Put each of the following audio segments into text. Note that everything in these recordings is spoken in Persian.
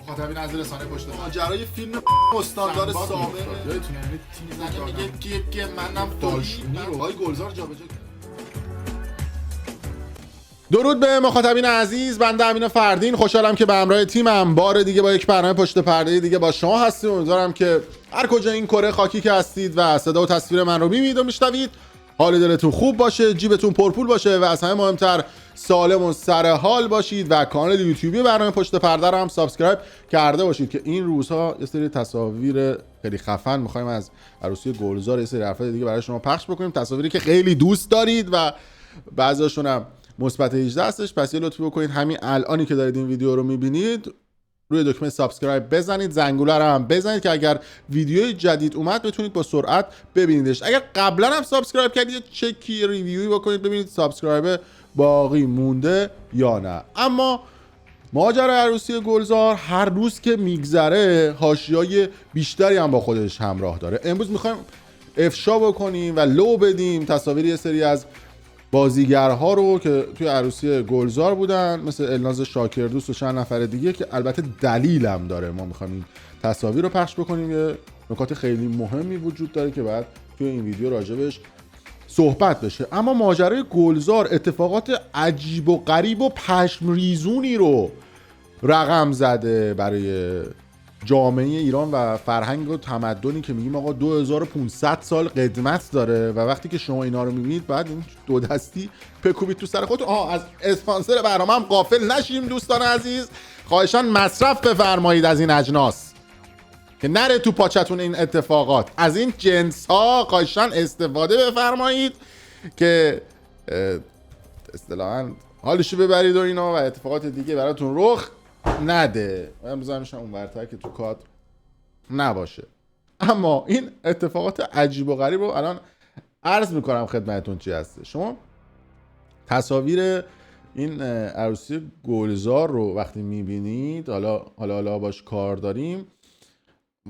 مخاطبین از رسانه پشت ماجرای فیلم استاندار سابق یادتونه تیم میگه که منم داشمی رو های گلزار جابجا کرد. درود به مخاطبین عزیز، بنده امین فردین خوشحالم که به همراه تیمم بار دیگه با یک برنامه پشت پرده دیگه با شما هستیم. امیدوارم که هر کجا این کره خاکی که هستید و صدا و تصویر من رو میبینید و میشنوید حال دلتون خوب باشه، جیبتون پرپول باشه و از همه مهمتر سالم و سر حال باشید و کانال یوتیوبی برنامه پشت پرده رو هم سابسکرایب کرده باشید که این روزها یه سری تصاویر خیلی خفن می‌خوایم از عروسی گلزار یه سری حرفای دیگه برای شما پخش بکنیم، تصاویری که خیلی دوست دارید و بعضیاشون هم مثبت 18 هستش. پس یه لطفی بکنید همین الانی که دارید این ویدیو رو می‌بینید روی دکمه سابسکرایب بزنید، زنگوله رو هم بزنید که اگر ویدیوی جدید اومد بتونید با سرعت ببینیدش. اگر قبلا هم سابسکرایب کردید چکی ریویوی بکنید ببینید سابسکرایب باقی مونده یا نه. اما ماجرای عروسی گلزار هر روز که میگذره حاشیه‌های بیشتری هم با خودش همراه داره. امروز میخوایم افشا بکنیم و لو بدیم تصاویر یه سری از بازیگرها رو که توی عروسی گلزار بودن، مثل الناز شاکردوست و چند نفر دیگه که البته دلیلم داره. ما میخوایم این تصاویر رو پخش بکنیم. یه نکات خیلی مهمی وجود داره که بعد توی این ویدیو راجبش صحبت بشه. اما ماجرای گلزار اتفاقات عجیب و غریب و پشم ریزونی رو رقم زده برای جامعه ایران و فرهنگ و تمدنی که میگیم آقا 2500 سال قدمت داره و وقتی که شما اینا رو میبینید بعد این دو دستی بکوبید تو سر خودتون. از اسپانسر برنامه هم غافل نشیم دوستان عزیز، خواهشاً مصرف بفرمایید از این اجناس که نره تو پاچتون این اتفاقات. از این جنس ها خواهشاً استفاده بفرمایید که اصطلاحاً حالشو ببرید و اینا و اتفاقات دیگه براتون رخ نده. من بذارمشم اون ورتر که تو کادر نباشه. اما این اتفاقات عجیب و غریب رو الان عرض میکنم خدمتتون چی هسته. شما تصاویر این عروسی گلزار رو وقتی میبینید، حالا باش کار داریم،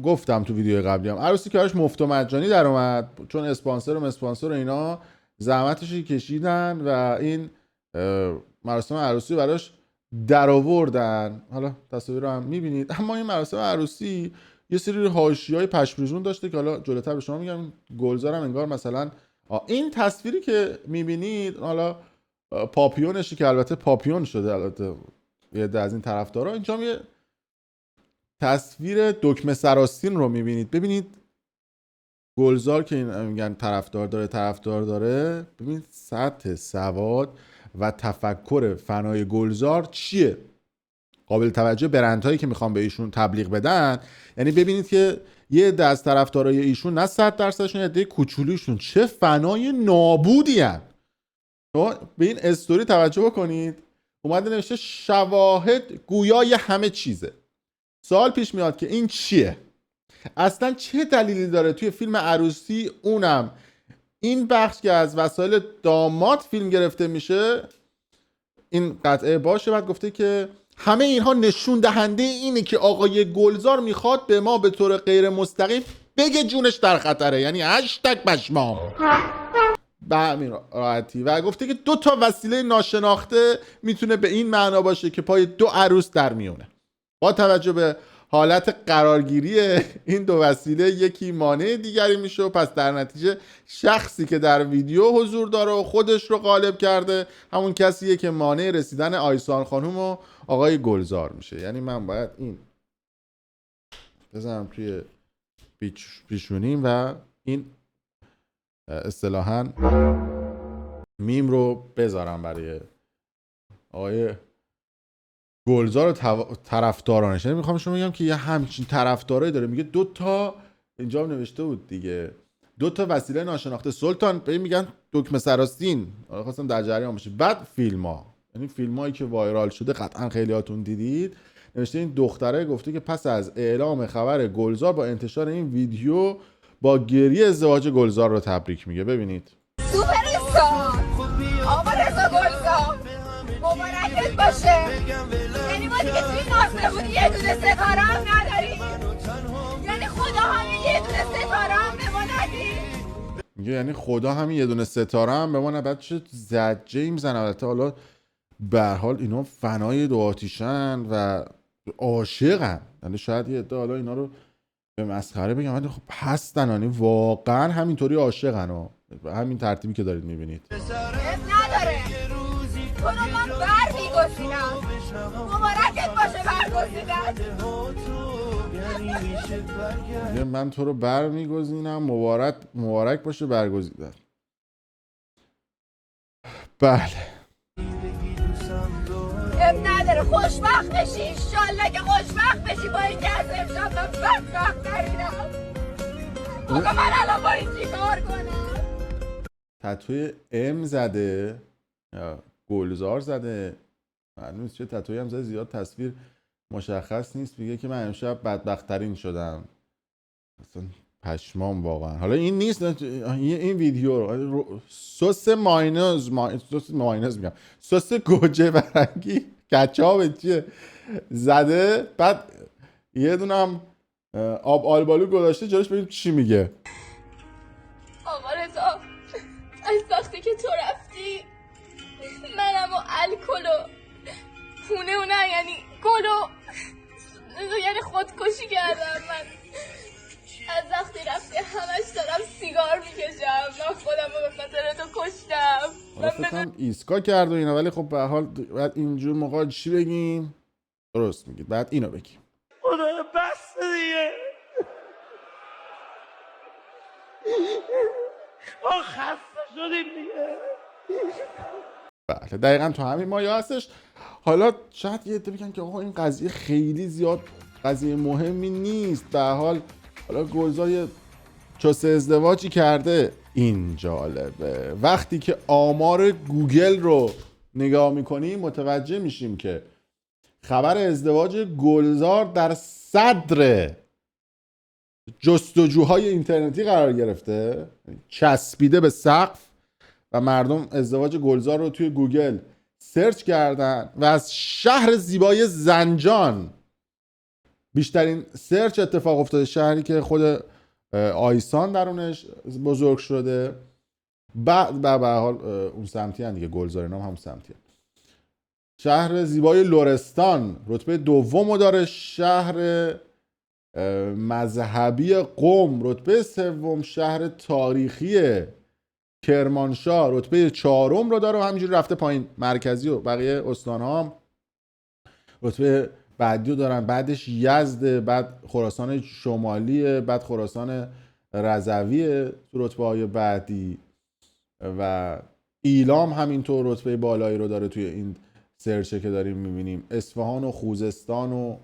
گفتم تو ویدیو قبلی هم عروسی که براش مفت و مجانی در اومد چون اسپانسر و اینا زحمتش کشیدن و این مراسم عروسی براش در آوردن. حالا تصاویر رو هم میبینید. اما این مراسم عروسی یه سری حاشیه‌های پشم‌ریزون داشته که حالا جلوتر به شما میگم. گلزار هم انگار مثلا این تصویری که میبینید حالا پاپیونشی که البته پاپیون شده، البته یه ده از این طرفدارا اینجا یه تصویر دکمه سراستین رو میبینید. ببینید گلزار که این میگن طرفدار داره، ببینید سطح سواد و تفکر فنای گلزار چیه. قابل توجه برندهایی که میخوان به ایشون تبلیغ بدن. یعنی ببینید که یه عده از طرفدارای ایشون نه 100%شون، یه عده کوچولیشون چه فنای نابودی ان. به این استوری توجه بکنید. اومده نوشته شواهد گویای همه چیزه. سوال پیش میاد که این چیه؟ اصلا چه دلیلی داره توی فیلم عروسی، اونم این بخش که از وسایل داماد فیلم گرفته میشه، این قطعه باشه؟ بعد گفته که همه اینها نشون دهنده اینه که آقای گلزار میخواد به ما به طور غیر مستقیم بگه جونش در خطره، یعنی هشتگ پشمام به همین راحتی. و گفته که 2 وسیله ناشناخته میتونه به این معنا باشه که پای 2 عروس در میونه. با توجه به حالت قرارگیری این 2 وسیله یکی مانع دیگری میشه و پس در نتیجه شخصی که در ویدیو حضور داره و خودش رو غالب کرده همون کسیه که مانع رسیدن آیسان خانوم و آقای گلزار میشه. یعنی من باید این بزنم توی پیشونیم و این اصطلاحاً میم رو بذارم برای آقای گلزار و طرفدارانش. یعنی میخوام شما بگم که یه همچین طرفدارایی داره. میگه 2 اینجا نوشته بود دیگه 2 وسیله ناشناخته. سلطان به میگن دکمه سراستین. خواستم در جریان باشه. بعد یعنی فیلمایی که وایرال شده قطعا خیلیاتون دیدید. نوشته این دختره گفته که پس از اعلام خبر گلزار با انتشار این ویدیو با گریه ازدواج گلزار رو تبریک میگه. ببینید سوپر استار آقا رضا گلزار مبارکت باشه. یعنی ما دیگه توی ناسمونی یه دونه ستاره هم نداریم. یعنی خدا همین یه دونه ستاره هم به ما ندید. میگه یعنی خدا همین یه دونه ستاره هم به ما نه. بعد چه زجه میزنه. البته حالا به هر حال اینا فنای 2 آتیشن و عاشقن. یعنی شاید یه عده حالا اینا رو به مسخره بگم ولی خب هستن، یعنی واقعا همینطوری عاشقن و همین ترتیبی که دارید میبینید. نداره تو رو من بر میگذینم. مبارکت باشه برگزیدن. من تو رو بر میگزینم، مبارک باشه برگزیدن. بله اب نداره خوشبخت بشی انشالله که خوشبخت بشی با این که از امشب من بدبخت نریدم. آقا من الان با این چی کار کنم؟ تتوی ام زده یا گلزار زده، معلوم نیست چه تتویی هم زده، زیاد تصویر مشخص نیست. میگه که من امشب بدبخت‌ترین شدم. اصلا پشمام واقعا. حالا این نیست، این ویدیو سس ماینز میگم، سس گوجه برنگی کچاپ چیه زده، بعد یه دونم آب آلبالو گذاشته جلوش. ببین چی میگه. آقا رضا از وقتی که تو رفتی منم و الکل و پونه و نه یعنی گل و یعنی خودکشی کردم. من از وقتی رفتی همش دارم سیگار میکشم. من خودم رو به خاطر تو کشتم. حالا فکر کنم ایسکا کرد و اینا، ولی خب به هر حال بعد اینجور موقع چی بگیم؟ درست میگید، بعد اینو بگیم. خدا بس دیگه. ما خسته شدیم دیگه. بله دقیقا تو همین مایه هستش. حالا شاید یه عده بگن که آقا این قضیه خیلی زیاد قضیه مهمی نیست. به هر حال حالا گلزار یه چوسه ازدواجی کرده. این جالبه، وقتی که آمار گوگل رو نگاه میکنیم متوجه میشیم که خبر ازدواج گلزار در صدر جستجوهای اینترنتی قرار گرفته، چسبیده به سقف و مردم ازدواج گلزار رو توی گوگل سرچ کردن و از شهر زیبای زنجان بیشترین سرچ اتفاق افتاده، شهری که خود آیسان درونش بزرگ شده. بعد به هر حال اون سمتی هن دیگه، گلزار نام هم سمتی هن. شهر زیبای لرستان رتبه دوم داره. شهر مذهبی قم رتبه سوم. شهر تاریخی کرمانشاه رتبه چهارم رو داره و همینجوری رفته پایین. مرکزی و بقیه استان‌ها هم رتبه بعدی رو دارن. بعدش یزد، بعد خراسان شمالی، بعد خراسان رضوی تو رتبه‌های بعدی و ایلام همینطور رتبه بالایی رو داره توی این سرچه که داریم می‌بینیم. اصفهان و خوزستان و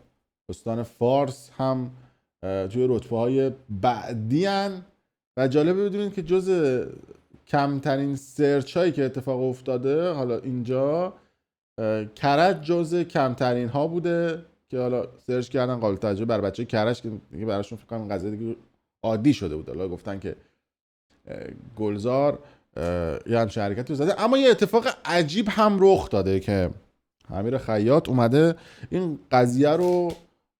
استان فارس هم توی رتبه‌های بعدی هن. و جالبه بدونید که جز کمترین سرچ هایی که اتفاق افتاده حالا اینجا کرج جز کمترین ها بوده که حالا سرچ کردن. قابل توجه بر بچه کرج که دیگه براشون فکر کنم قضیه دیگه عادی شده بود. حالا گفتن که گلزار یه همچین حرکتی رو زده. اما یه اتفاق عجیب هم رخ داده که امیر خیاط اومده این قضیه رو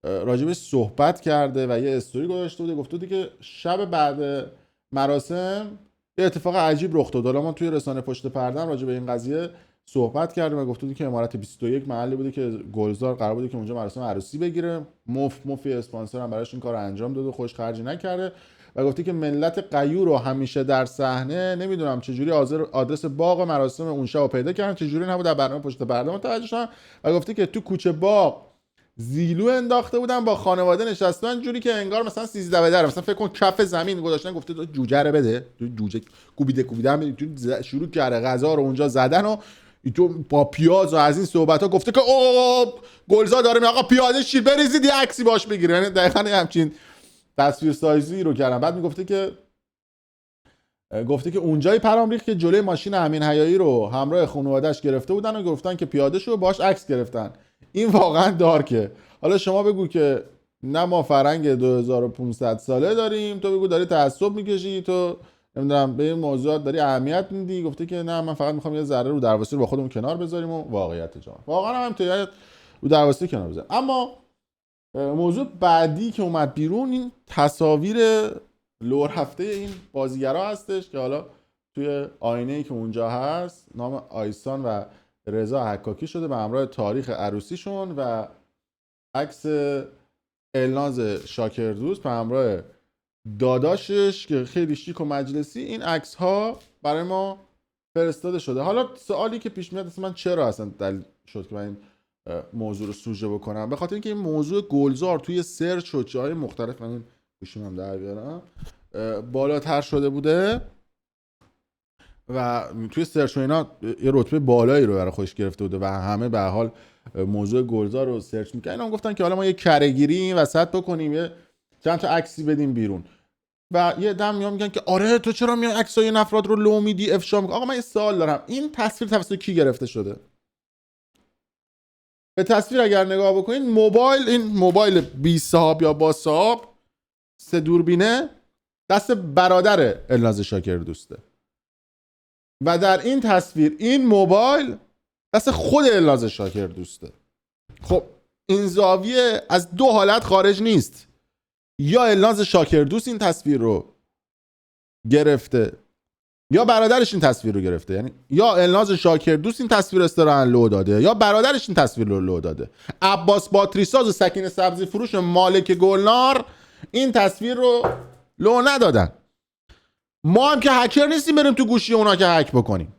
راجبش صحبت کرده و یه استوری گذاشته بوده. گفته بوده که شب بعد مراسم یه اتفاق عجیب رخ داد. حالا ما توی رسانه پشت پرده هم راجع به این قضیه صحبت کردیم و گفته بودی که امارات 21 محلی بوده که گلزار قرار بوده که اونجا مراسم عروسی بگیره. مفی اسپانسر هم براش این کارو انجام داده، خوش خرجی نکرده و گفته که ملت غیور رو همیشه در صحنه نمیدونم چجوری آدرس باغ مراسم اون شب پیدا کردن، چجوری نبود در برنامه پشت پرده متوجه شدن و گفته که تو کوچه باغ زیلو انداخته بودن با خانواده نشستن جوری که انگار مثلا 13 بدر، مثلا فکر کن کف زمین گذاشتن. گفته تو جوجه رو بده، تو جوجه کوبیده هم تو شروع کرده غذا رو اونجا زدن و تو با پیاز و از این صحبت ها. گفته که او گلزار داره میگه آقا پیاده شیر بریزید یه عکسی باش بگیره. یعنی دقیقاً همچین تصویر سازی رو کردن. بعد میگفته که اونجای پرام ریخت که جلوی ماشین امین حیایی رو همراه خانواده‌اش گرفته بودن و گفتن که پیاده شو باش عکس گرفتن. این واقعا دارکه. حالا شما بگو که نه ما فرنگ 2500 ساله داریم، تو بگو داری تعصب میکشی، تو نمیدونم به این موضوعات داری اهمیت میدی. گفته که نه من فقط میخوام یه ذره رو درواسی رو با خودمون کنار بذاریم و واقعیت جان واقعا هم تو رو درواسی کنار بذاریم. اما موضوع بعدی که اومد بیرون این تصاویر لور هفته این بازیگرا هستش که حالا توی آینه‌ای که اونجا هست نام آیسان و رضا حکاکی شده به همراه تاریخ عروسیشون و عکس الناز شاکردوست به همراه داداشش که خیلی شیک و مجلسی. این عکس ها برای ما فرستاده شده. حالا سوالی که پیش میاد من چرا اصلا دلیل شد که من این موضوع رو سوژه بکنم، به خاطر اینکه این موضوع گلزار توی سرچ و جای مختلف، من این گوشیم هم در بیارم، بالاتر شده بوده و توی سرچ و اینا یه رتبه بالایی رو برای خودش گرفته بوده و همه به حال موضوع گلزار رو سرچ میکنن. اینا گفتن که حالا ما یه کره‌گیری این وسط بکنیم، یه چند تا عکسی بدیم بیرون و یه دم میگن که آره تو چرا میای عکسای این افراد رو لو میدی افشا میکنی؟ آقا من یه سوال دارم، این تصویر توسط کی گرفته شده؟ به تصویر اگر نگاه بکنید، این موبایل بی صاحب یا با صاحب 3 دوربینه دست برادر الناز شاکردوسته و در این تصویر این موبایل دست خود الناز شاکردوسته. خب این زاویه از 2 حالت خارج نیست، یا الناز شاکردوست این تصویر رو گرفته یا برادرش این تصویر رو گرفته. یعنی یا الناز شاکردوست این تصویر استراحن لو داده یا برادرش این تصویر رو لو داده. عباس باتریساز و سکینه سبزی فروش مالک گلنار این تصویر رو لو ندادن. ما هم که هکر نیستیم بریم تو گوشی اونا که هک بکنیم.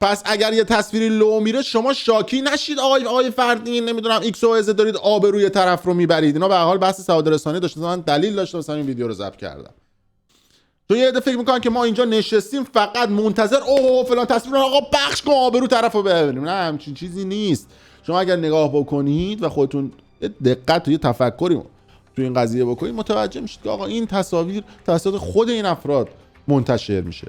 پس اگر یه تصویری لو میره شما شاکی نشید آقای فردین نمیدونم ایکس و از دارید آبروی طرف رو میبرید. اینا به هر حال بحث سواد رسانی داشته، من دلیل داشته واسه این ویدیو رو ضبط کردم. تو یه عده فکر میکنن که ما اینجا نشستیم فقط منتظر اوه فلان تصویر رو آقا پخش کن آبرو طرفو ببریم. نه همچین چیزی نیست. شما اگر نگاه بکنید و خودتون دقت و یه تفکری تو این قضیه بکنید متوجه میشید که آقا این تصاویر توسط خود این افراد منتشر میشه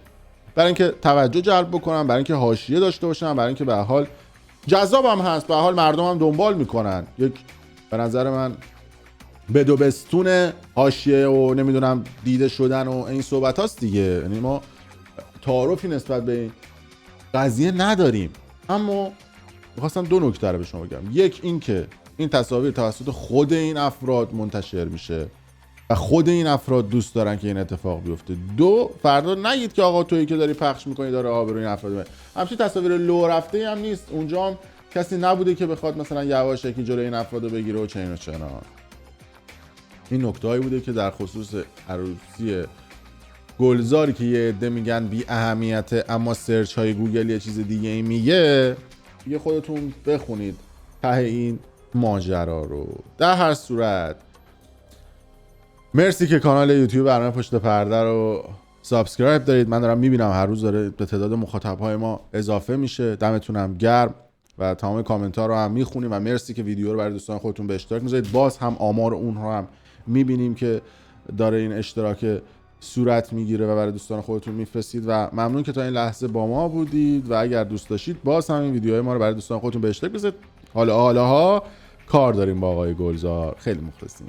برای اینکه توجه جلب بکنن، برای اینکه حاشیه داشته باشن، برای اینکه به هر حال جذاب هم هست، به هر حال مردم هم دنبال میکنن. یک به نظر من بدوبستون حاشیه و نمیدونم دیده شدن و این صحبت هاست دیگه. یعنی ما تعارفی نسبت به این قضیه نداریم، اما میخواستم 2 نکته رو به شما بگم. یک این که این تصاویر توسط خود این افراد منتشر میشه و خود این افراد دوست دارن که این اتفاق بیفته. 2 فردا نگید که آقا تویی که داری پخش میکنی داره آبروی این افراد میبره. همچین تصاویر لو رفته هم نیست. اونجا هم کسی نبوده که بخواد مثلا یواشکی جلوی این افراد رو بگیره و چین و چنان. این نکته‌ای بوده که در خصوص عروسی گلزاری که یه عده میگن بی اهمیته اما سرچ های گوگل یه چیز دیگه ای میگه، یه خودتون بخونید ته این ماجرا رو. در هر صورت مرسی که کانال یوتیوب برنامه پشت پرده رو سابسکرایب دارید. من دارم میبینم هر روز داره به تعداد مخاطب‌های ما اضافه میشه. دمتونم گرم و تمام کامنت ها رو هم میخونیم و مرسی که ویدیو رو برای دوستان خودتون به اشتراک میذارید. باز هم آمار اونها هم میبینیم که داره این اشتراک صورت میگیره و برای دوستان خودتون میفرستید و ممنون که تا این لحظه با ما بودید و اگر دوست داشتید باز هم این ویدیوهای ما رو برای دوستان خودتون به اشتراک بذارید. حالا کار داریم با آقای گلزار. خیلی مخلصیم.